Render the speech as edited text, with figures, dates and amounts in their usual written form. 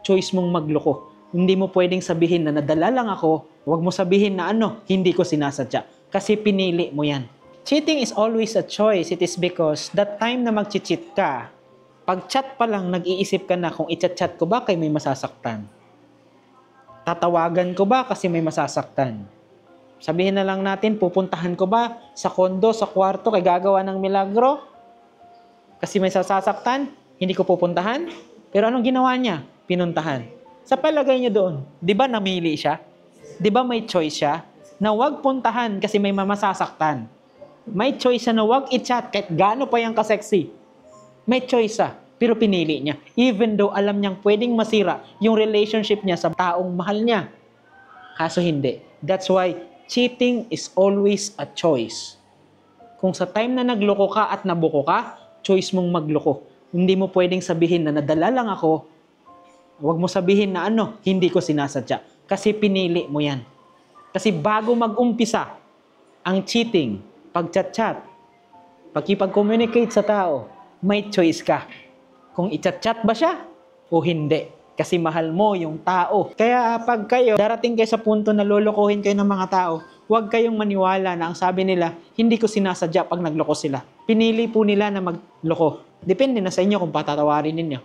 choice mong magloko. Hindi mo pwedeng sabihin na nadala lang ako. Huwag mo sabihin na hindi ko sinasadya. Kasi pinili mo yan. Cheating is always a choice. It is because that time na mag-cheat ka, pag chat pa lang, nag-iisip ka na kung i-chat ko ba kay may masasaktan. Tatawagan ko ba kasi may masasaktan. Sabihin na lang natin, pupuntahan ko ba sa kondo, sa kwarto, kay gagawa ng milagro? Kasi may sasaktan, hindi ko pupuntahan. Pero anong ginawa niya? Pinuntahan. Sa palagay niya doon, di ba namili siya? Di ba may choice siya? Na wag puntahan kasi may masasaktan. May choice siya na wag i-chat kahit gaano pa yung kasexy. May choice siya, pero pinili niya. Even though alam niyang pwedeng masira yung relationship niya sa taong mahal niya. Kaso hindi. That's why cheating is always a choice. Kung sa time na nagloko ka at nabuko ka, choice mong magloko. Hindi mo pwedeng sabihin na nadala lang ako. Huwag mo sabihin na hindi ko sinasadya. Kasi pinili mo yan. Kasi bago mag-umpisa ang cheating, pag-chat-chat, pagkipag-communicate sa tao, may choice ka. Kung i-chat-chat ba siya o hindi. Kasi mahal mo yung tao. Kaya pag kayo, darating kayo sa punto na lolokohin kayo ng mga tao, huwag kayong maniwala na ang sabi nila, hindi ko sinasadya pag nagloko sila. Pinili po nila na magloko. Depende na sa inyo kung patatawarin ninyo.